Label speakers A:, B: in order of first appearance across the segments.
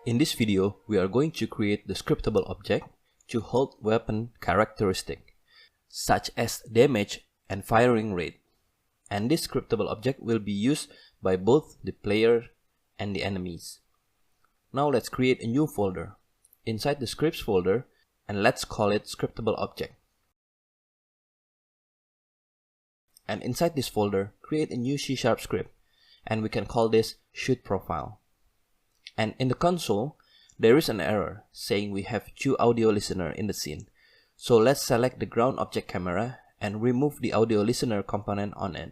A: In this video, we are going to create the scriptable object to hold weapon characteristic, such as damage and firing rate. And this scriptable object will be used by both the player and the enemies. Now let's create a new folder inside the scripts folder, and let's call it scriptable object. And inside this folder, create a new C# script, and we can call this shoot profile. And in the console, there is an error saying we have two audio listener in the scene. So let's select the ground object camera and remove the audio listener component on it.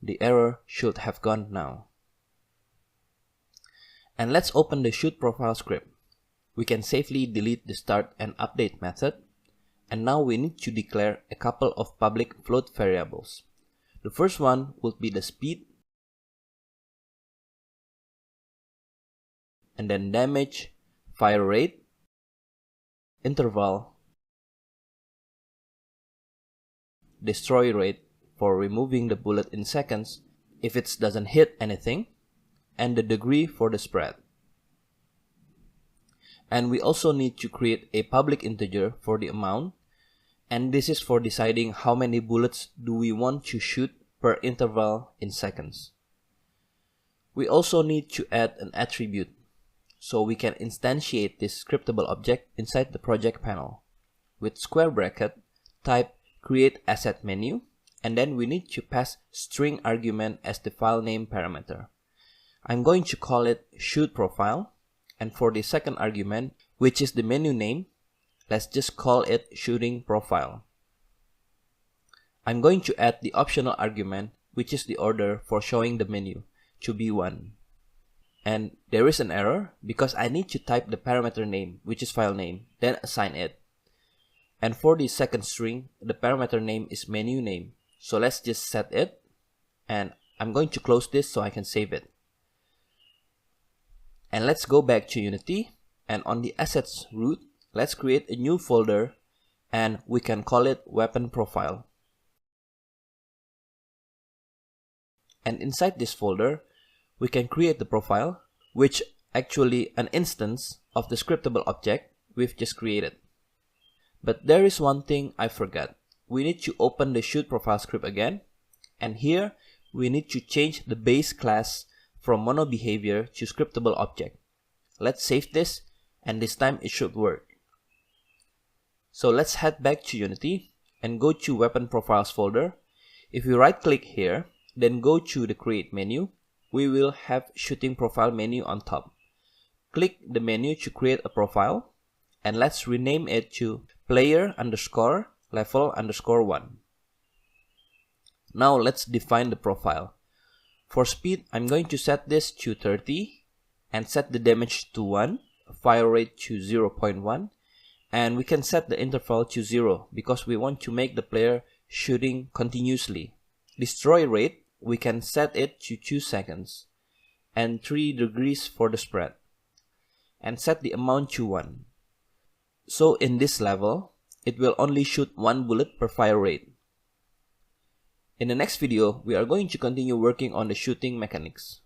A: The error should have gone now. And let's open the shoot profile script. We can safely delete the start and update method. And now we need to declare a couple of public float variables. The first one will be the speed, and then damage, fire rate, interval, destroy rate for removing the bullet in seconds if it doesn't hit anything, and the degree for the spread. And we also need to create a public integer for the amount, and this is for deciding how many bullets do we want to shoot per interval in seconds. We also need to add an attribute, so we can instantiate this scriptable object inside the project panel. With square bracket, type create asset menu, and then we need to pass string argument as the file name parameter. I'm going to call it shoot profile, and for the second argument, which is the menu name, let's just call it shooting profile. I'm going to add the optional argument, which is the order for showing the menu, to be 1. And there is an error because I need to type the parameter name, which is file name, then assign it. And for the second string, the parameter name is menu name. So let's just set it, and I'm going to close this so I can save it. And let's go back to Unity, and on the assets root, let's create a new folder, and we can call it weapon profile. And inside this folder, we can create the profile, which actually an instance of the scriptable object we've just created. But there is one thing I forgot. We need to open the shoot profile script again, and here we need to change the base class from mono behavior to scriptable object. Let's save this, and this time it should work. So let's head back to Unity and go to weapon profiles folder. If we right click here, then go to the create menu, we will have shooting profile menu on top. Click the menu to create a profile, and let's rename it to player underscore level underscore 1. Now let's define the profile. For speed, I'm going to set this to 30 and set the damage to 1, fire rate to 0.1, and we can set the interval to 0 because we want to make the player shooting continuously. Destroy rate, we can set it to 2 seconds, and 3 degrees for the spread, and set the amount to 1. So in this level, it will only shoot 1 bullet per fire rate. In the next video, we are going to continue working on the shooting mechanics.